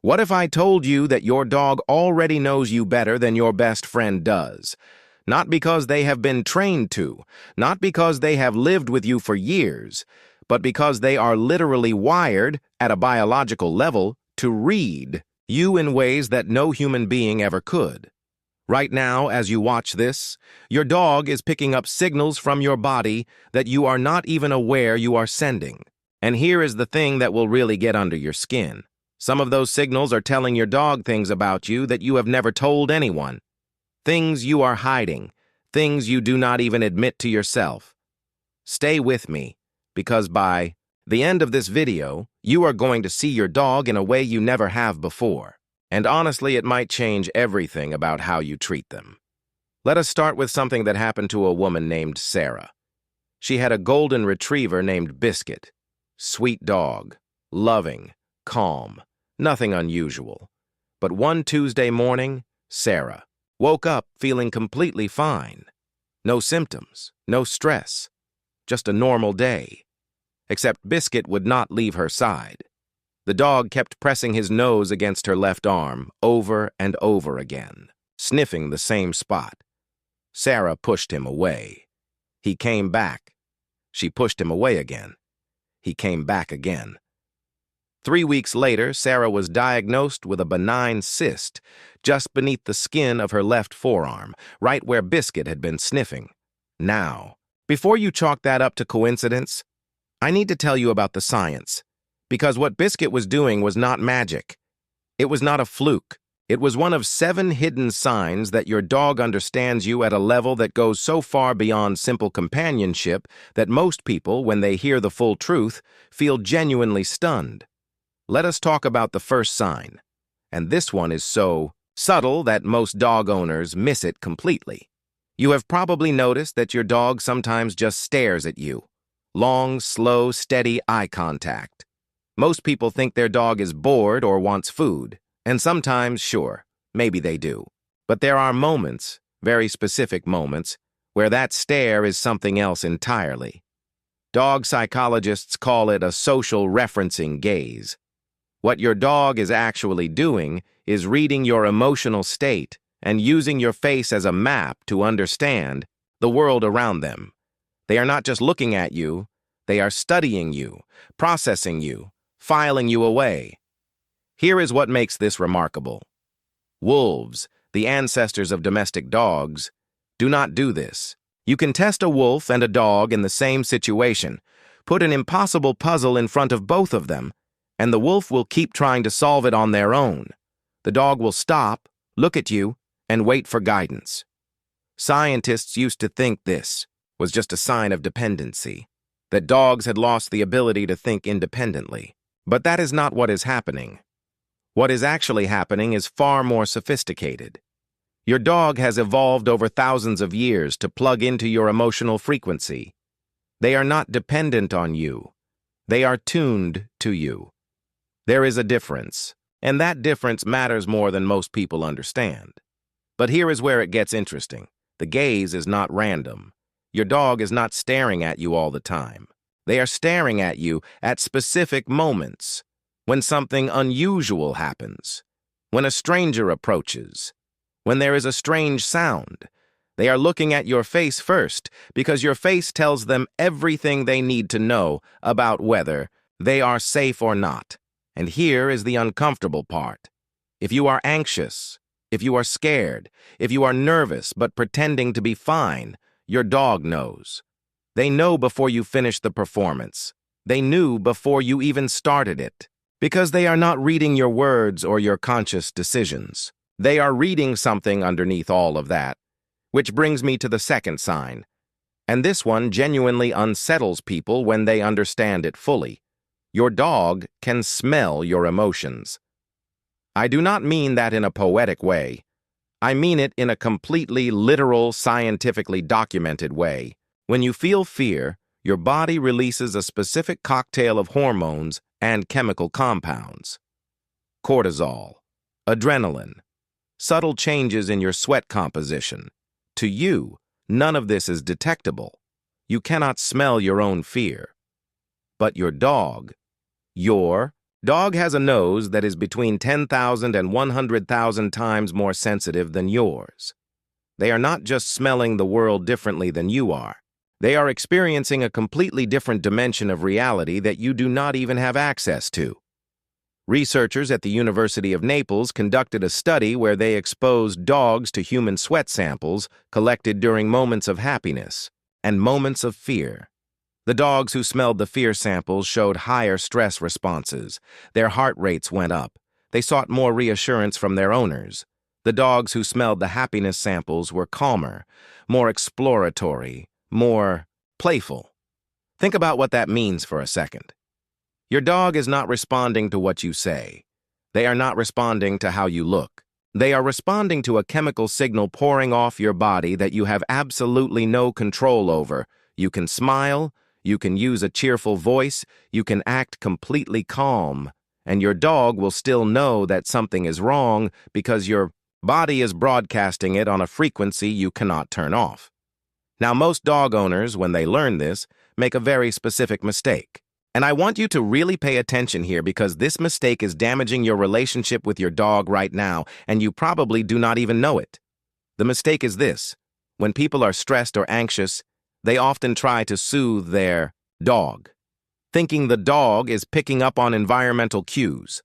What if I told you that your dog already knows you better than your best friend does? Not because they have been trained to, not because they have lived with you for years, but because they are literally wired, at a biological level, to read you in ways that no human being ever could. Right now, as you watch this, your dog is picking up signals from your body that you are not even aware you are sending. And here is the thing that will really get under your skin. Some of those signals are telling your dog things about you that you have never told anyone. Things you are hiding, things you do not even admit to yourself. Stay with me, because by the end of this video, you are going to see your dog in a way you never have before. And honestly, it might change everything about how you treat them. Let us start with something that happened to a woman named Sarah. She had a golden retriever named Biscuit. Sweet dog, loving, calm, nothing unusual. But one Tuesday morning, Sarah woke up feeling completely fine. No symptoms, no stress, just a normal day. Except Biscuit would not leave her side. The dog kept pressing his nose against her left arm over and over again, sniffing the same spot. Sarah pushed him away. He came back. She pushed him away again. He came back again. 3 weeks later, Sarah was diagnosed with a benign cyst just beneath the skin of her left forearm, right where Biscuit had been sniffing. Now, before you chalk that up to coincidence, I need to tell you about the science, because what Biscuit was doing was not magic. It was not a fluke. It was one of 7 hidden signs that your dog understands you at a level that goes so far beyond simple companionship that most people, when they hear the full truth, feel genuinely stunned. Let us talk about the first sign. And this one is so subtle that most dog owners miss it completely. You have probably noticed that your dog sometimes just stares at you. Long, slow, steady eye contact. Most people think their dog is bored or wants food. And sometimes, sure, maybe they do. But there are moments, very specific moments, where that stare is something else entirely. Dog psychologists call it a social referencing gaze. What your dog is actually doing is reading your emotional state and using your face as a map to understand the world around them. They are not just looking at you, they are studying you, processing you, filing you away. Here is what makes this remarkable. Wolves, the ancestors of domestic dogs, do not do this. You can test a wolf and a dog in the same situation, put an impossible puzzle in front of both of them, and the wolf will keep trying to solve it on their own. The dog will stop, look at you, and wait for guidance. Scientists used to think this was just a sign of dependency, that dogs had lost the ability to think independently. But that is not what is happening. What is actually happening is far more sophisticated. Your dog has evolved over thousands of years to plug into your emotional frequency. They are not dependent on you. They are tuned to you. There is a difference, and that difference matters more than most people understand. But here is where it gets interesting. The gaze is not random. Your dog is not staring at you all the time. They are staring at you at specific moments, when something unusual happens, when a stranger approaches, when there is a strange sound. They are looking at your face first because your face tells them everything they need to know about whether they are safe or not. And here is the uncomfortable part. If you are anxious, if you are scared, if you are nervous but pretending to be fine, your dog knows. They know before you finish the performance. They knew before you even started it. Because they are not reading your words or your conscious decisions. They are reading something underneath all of that. Which brings me to the second sign. And this one genuinely unsettles people when they understand it fully. Your dog can smell your emotions. I do not mean that in a poetic way. I mean it in a completely literal, scientifically documented way. When you feel fear, your body releases a specific cocktail of hormones and chemical compounds. Cortisol, adrenaline, subtle changes in your sweat composition. To you, none of this is detectable. You cannot smell your own fear. But your dog, your Dog has a nose that is between 10,000 and 100,000 times more sensitive than yours. They are not just smelling the world differently than you are. They are experiencing a completely different dimension of reality that you do not even have access to. Researchers at the University of Naples conducted a study where they exposed dogs to human sweat samples collected during moments of happiness and moments of fear. The dogs who smelled the fear samples showed higher stress responses. Their heart rates went up. They sought more reassurance from their owners. The dogs who smelled the happiness samples were calmer, more exploratory, more playful. Think about what that means for a second. Your dog is not responding to what you say. They are not responding to how you look. They are responding to a chemical signal pouring off your body that you have absolutely no control over. You can smile, you can use a cheerful voice, you can act completely calm, and your dog will still know that something is wrong because your body is broadcasting it on a frequency you cannot turn off. Now, most dog owners, when they learn this, make a very specific mistake. And I want you to really pay attention here because this mistake is damaging your relationship with your dog right now, and you probably do not even know it. The mistake is this: when people are stressed or anxious, they often try to soothe their dog, thinking the dog is picking up on environmental cues.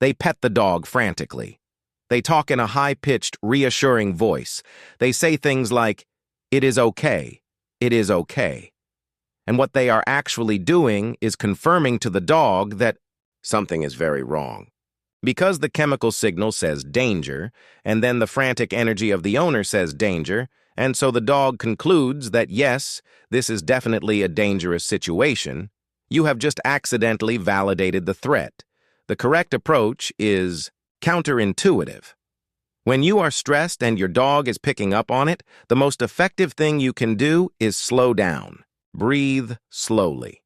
They pet the dog frantically. They talk in a high-pitched, reassuring voice. They say things like, "It is okay, it is okay." And what they are actually doing is confirming to the dog that something is very wrong. Because the chemical signal says danger, and then the frantic energy of the owner says danger, and so the dog concludes that yes, this is definitely a dangerous situation, you have just accidentally validated the threat. The correct approach is counterintuitive. When you are stressed and your dog is picking up on it, the most effective thing you can do is slow down. Breathe slowly.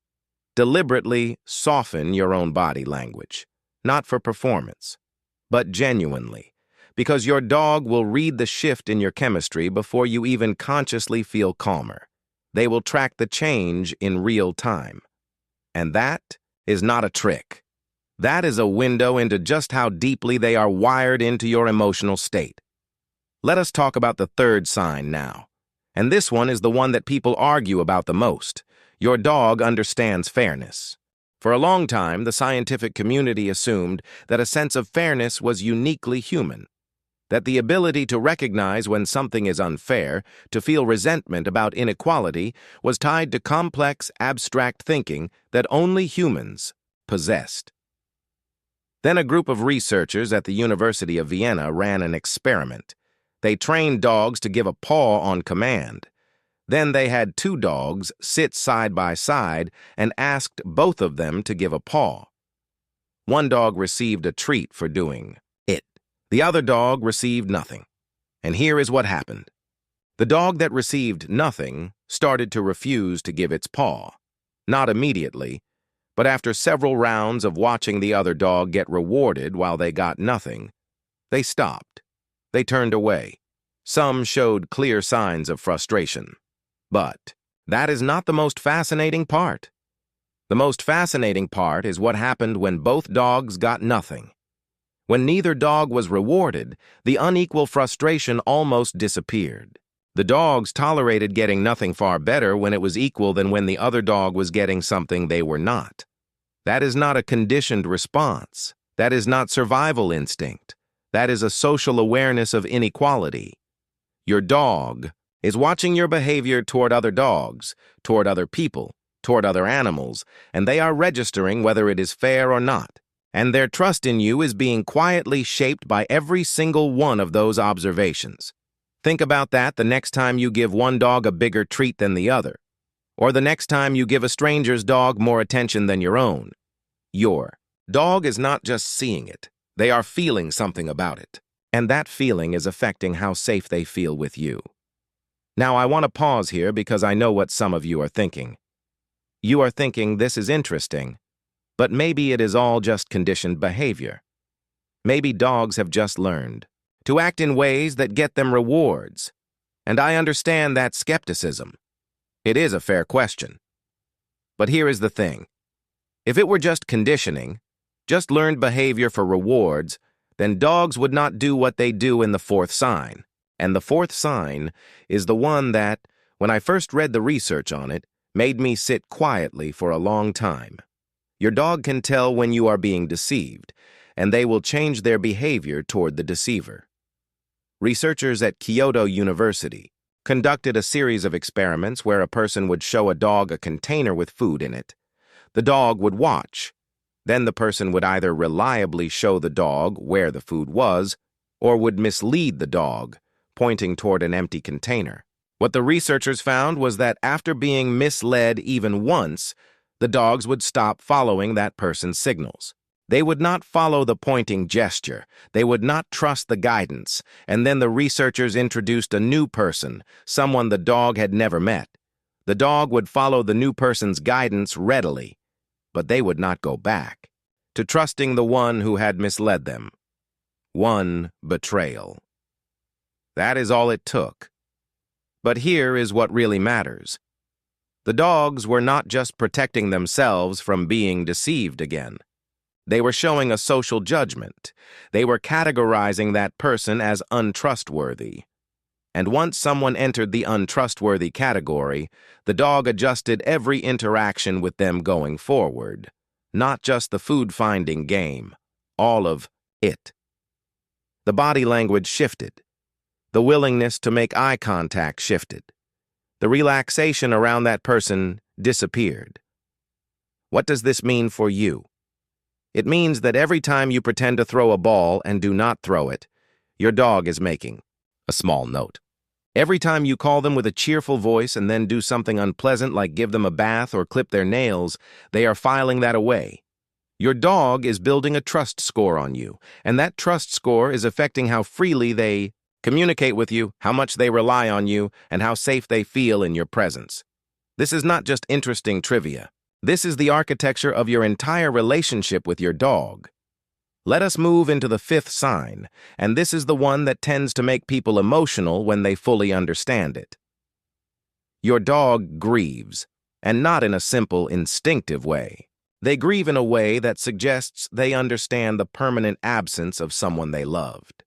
Deliberately soften your own body language, not for performance, but genuinely, because your dog will read the shift in your chemistry before you even consciously feel calmer. They will track the change in real time. And that is not a trick. That is a window into just how deeply they are wired into your emotional state. Let us talk about the third sign now. And this one is the one that people argue about the most. Your dog understands fairness. For a long time, the scientific community assumed that a sense of fairness was uniquely human, that the ability to recognize when something is unfair, to feel resentment about inequality, was tied to complex, abstract thinking that only humans possessed. Then a group of researchers at the University of Vienna ran an experiment. They trained dogs to give a paw on command. Then they had two dogs sit side by side and asked both of them to give a paw. One dog received a treat for doing it. The other dog received nothing. And here is what happened. The dog that received nothing started to refuse to give its paw. Not immediately, but after several rounds of watching the other dog get rewarded while they got nothing, they stopped. They turned away. Some showed clear signs of frustration. But that is not the most fascinating part. The most fascinating part is what happened when both dogs got nothing. When neither dog was rewarded, the unequal frustration almost disappeared. The dogs tolerated getting nothing far better when it was equal than when the other dog was getting something they were not. That is not a conditioned response. That is not survival instinct. That is a social awareness of inequality. Your dog is watching your behavior toward other dogs, toward other people, toward other animals, and they are registering whether it is fair or not. And their trust in you is being quietly shaped by every single one of those observations. Think about that the next time you give one dog a bigger treat than the other, or the next time you give a stranger's dog more attention than your own. Your dog is not just seeing it. They are feeling something about it, and that feeling is affecting how safe they feel with you. Now, I want to pause here because I know what some of you are thinking. You are thinking this is interesting, but maybe it is all just conditioned behavior. Maybe dogs have just learned to act in ways that get them rewards, and I understand that skepticism. It is a fair question. But here is the thing. If it were just conditioning, just learned behavior for rewards, then dogs would not do what they do in the fourth sign. And the fourth sign is the one that, when I first read the research on it, made me sit quietly for a long time. Your dog can tell when you are being deceived, and they will change their behavior toward the deceiver. Researchers at Kyoto University conducted a series of experiments where a person would show a dog a container with food in it. The dog would watch. Then the person would either reliably show the dog where the food was, or would mislead the dog, pointing toward an empty container. What the researchers found was that after being misled even once, the dogs would stop following that person's signals. They would not follow the pointing gesture. They would not trust the guidance. And then the researchers introduced a new person, someone the dog had never met. The dog would follow the new person's guidance readily, but they would not go back to trusting the one who had misled them. One betrayal. That is all it took. But here is what really matters. The dogs were not just protecting themselves from being deceived again. They were showing a social judgment. They were categorizing that person as untrustworthy. And once someone entered the untrustworthy category, the dog adjusted every interaction with them going forward. Not just the food-finding game, all of it. The body language shifted. The willingness to make eye contact shifted. The relaxation around that person disappeared. What does this mean for you? It means that every time you pretend to throw a ball and do not throw it, your dog is making a small note. Every time you call them with a cheerful voice and then do something unpleasant like give them a bath or clip their nails, they are filing that away. Your dog is building a trust score on you, and that trust score is affecting how freely they communicate with you, how much they rely on you, and how safe they feel in your presence. This is not just interesting trivia. This is the architecture of your entire relationship with your dog. Let us move into the fifth sign, and this is the one that tends to make people emotional when they fully understand it. Your dog grieves, and not in a simple, instinctive way. They grieve in a way that suggests they understand the permanent absence of someone they loved.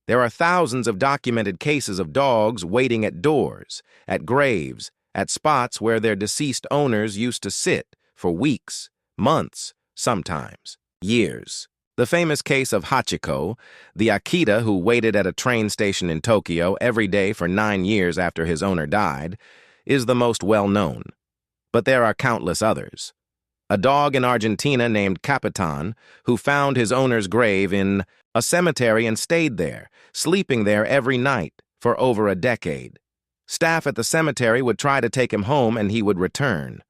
There are thousands of documented cases of dogs waiting at doors, at graves, at spots where their deceased owners used to sit for weeks, months, sometimes years. The famous case of Hachiko, the Akita who waited at a train station in Tokyo every day for 9 years after his owner died, is the most well-known. But there are countless others. A dog in Argentina named Capitan, who found his owner's grave in a cemetery and stayed there, sleeping there every night for over a decade. Staff at the cemetery would try to take him home and he would return.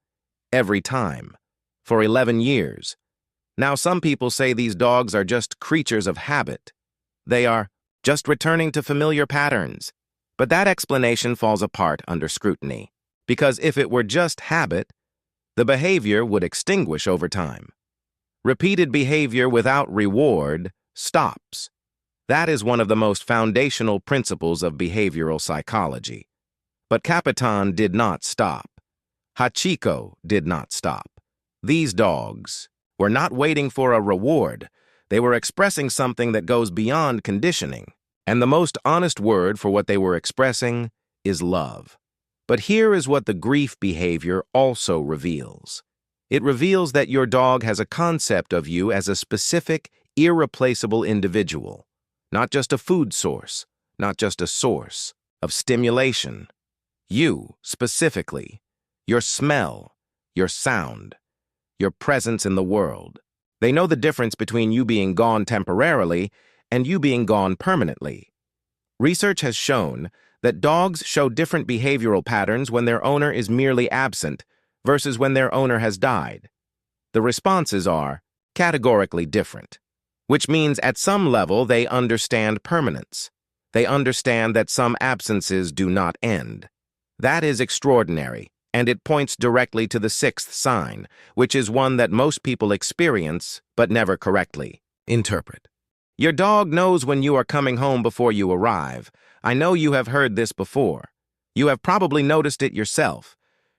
Every time. For 11 years. Now some people say these dogs are just creatures of habit. They are just returning to familiar patterns. But that explanation falls apart under scrutiny. Because if it were just habit, the behavior would extinguish over time. Repeated behavior without reward stops. That is one of the most foundational principles of behavioral psychology. But Capitan did not stop. Hachiko did not stop. These dogs were not waiting for a reward. They were expressing something that goes beyond conditioning. And the most honest word for what they were expressing is love. But here is what the grief behavior also reveals. It reveals that your dog has a concept of you as a specific, irreplaceable individual, not just a food source, not just a source of stimulation. You, specifically, your smell, your sound, your presence in the world. They know the difference between you being gone temporarily and you being gone permanently. Research has shown that dogs show different behavioral patterns when their owner is merely absent versus when their owner has died. The responses are categorically different, which means at some level they understand permanence. They understand that some absences do not end. That is extraordinary, and it points directly to the sixth sign, which is one that most people experience but never correctly interpret. Your dog knows when you are coming home before you arrive. I know you have heard this before. You have probably noticed it yourself.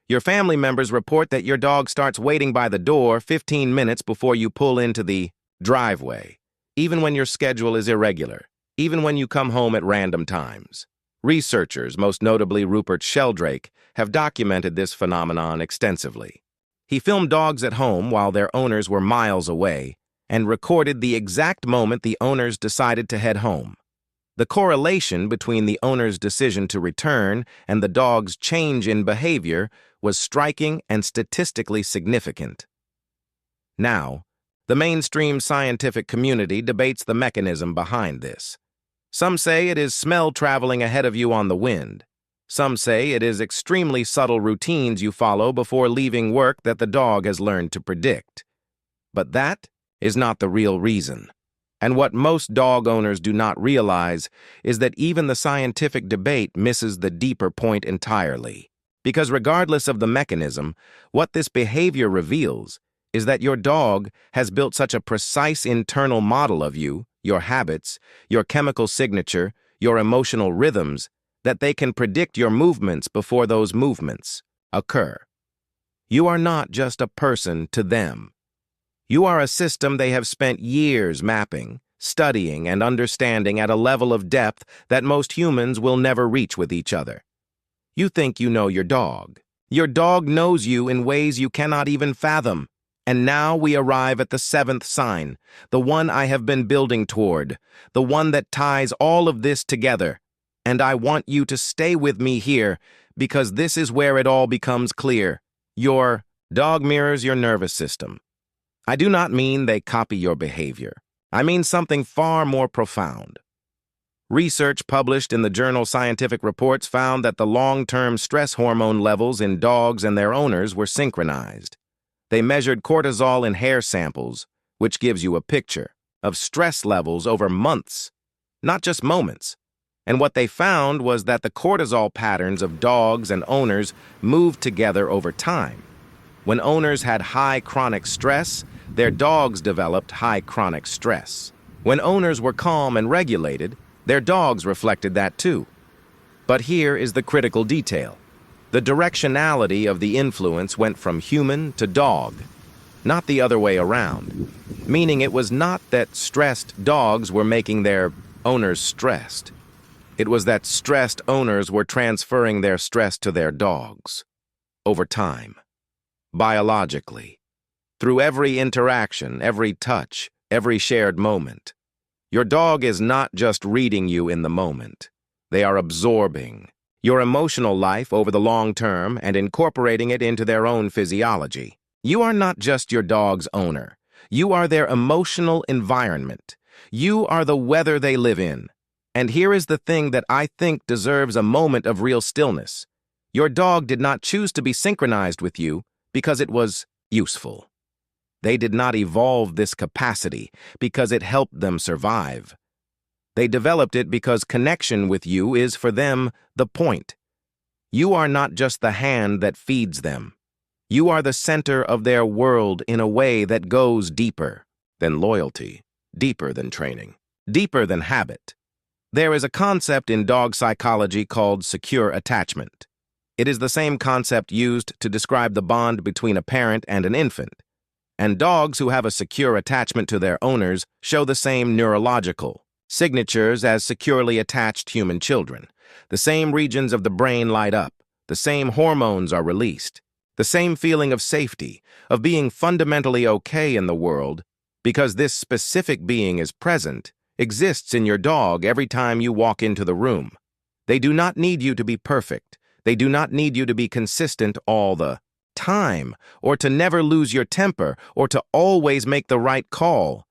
Your family members report that your dog starts waiting by the door 15 minutes before you pull into the driveway, even when your schedule is irregular, even when you come home at random times. Researchers, most notably Rupert Sheldrake, have documented this phenomenon extensively. He filmed dogs at home while their owners were miles away and recorded the exact moment the owners decided to head home. The correlation between the owner's decision to return and the dog's change in behavior was striking and statistically significant. Now, the mainstream scientific community debates the mechanism behind this. Some say it is smell traveling ahead of you on the wind. Some say it is extremely subtle routines you follow before leaving work that the dog has learned to predict. But that is not the real reason. And what most dog owners do not realize is that even the scientific debate misses the deeper point entirely. Because regardless of the mechanism, what this behavior reveals is that your dog has built such a precise internal model of you, your habits, your chemical signature, your emotional rhythms, that they can predict your movements before those movements occur. You are not just a person to them. You are a system they have spent years mapping, studying, and understanding at a level of depth that most humans will never reach with each other. You think you know your dog. Your dog knows you in ways you cannot even fathom. And now we arrive at the seventh sign, the one I have been building toward, the one that ties all of this together. And I want you to stay with me here, because this is where it all becomes clear. Your dog mirrors your nervous system. I do not mean they copy your behavior. I mean something far more profound. Research published in the journal Scientific Reports found that the long-term stress hormone levels in dogs and their owners were synchronized. They measured cortisol in hair samples, which gives you a picture of stress levels over months, not just moments. And what they found was that the cortisol patterns of dogs and owners moved together over time. When owners had high chronic stress, their dogs developed high chronic stress. When owners were calm and regulated, their dogs reflected that too. But here is the critical detail. The directionality of the influence went from human to dog, not the other way around, meaning it was not that stressed dogs were making their owners stressed. It was that stressed owners were transferring their stress to their dogs. Over time. Biologically. Through every interaction, every touch, every shared moment. Your dog is not just reading you in the moment. They are absorbing your emotional life over the long term and incorporating it into their own physiology. You are not just your dog's owner. You are their emotional environment. You are the weather they live in. And here is the thing that I think deserves a moment of real stillness. Your dog did not choose to be synchronized with you because it was useful. They did not evolve this capacity because it helped them survive. They developed it because connection with you is, for them, the point. You are not just the hand that feeds them. You are the center of their world in a way that goes deeper than loyalty, deeper than training, deeper than habit. There is a concept in dog psychology called secure attachment. It is the same concept used to describe the bond between a parent and an infant. And dogs who have a secure attachment to their owners show the same neurological signatures as securely attached human children. The same regions of the brain light up. The same hormones are released. The same feeling of safety, of being fundamentally okay in the world, because this specific being is present, exists in your dog every time you walk into the room. They do not need you to be perfect. They do not need you to be consistent all the time, or to never lose your temper, or to always make the right call.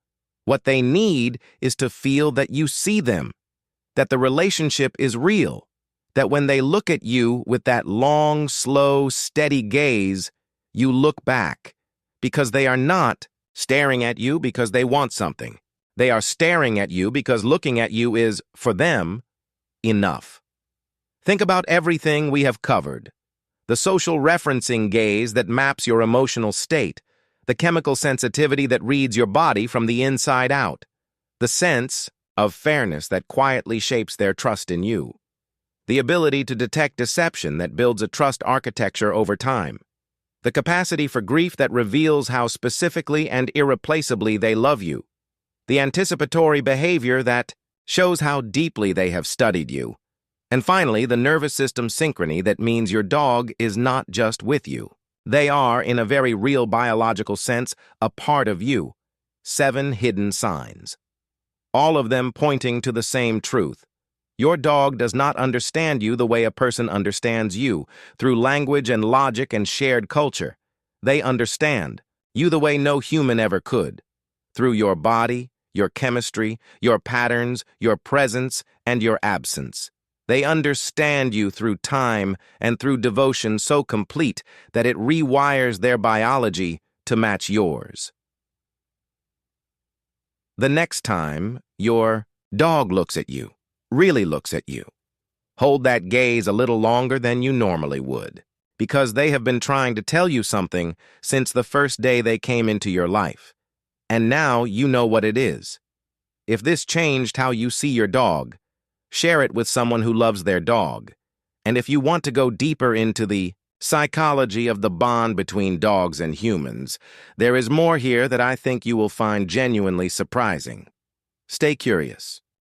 What they need is to feel that you see them, that the relationship is real, that when they look at you with that long, slow, steady gaze, you look back, because they are not staring at you because they want something. They are staring at you because looking at you is, for them, enough. Think about everything we have covered. The social referencing gaze that maps your emotional state, the chemical sensitivity that reads your body from the inside out, the sense of fairness that quietly shapes their trust in you, the ability to detect deception that builds a trust architecture over time, the capacity for grief that reveals how specifically and irreplaceably they love you, the anticipatory behavior that shows how deeply they have studied you, and finally, the nervous system synchrony that means your dog is not just with you. They are, in a very real biological sense, a part of you. 7 hidden signs. All of them pointing to the same truth. Your dog does not understand you the way a person understands you, through language and logic and shared culture. They understand you the way no human ever could, through your body, your chemistry, your patterns, your presence, and your absence. They understand you through time and through devotion so complete that it rewires their biology to match yours. The next time your dog looks at you, really looks at you, hold that gaze a little longer than you normally would, because they have been trying to tell you something since the first day they came into your life. And now you know what it is. If this changed how you see your dog, share it with someone who loves their dog. And if you want to go deeper into the psychology of the bond between dogs and humans, there is more here that I think you will find genuinely surprising. Stay curious.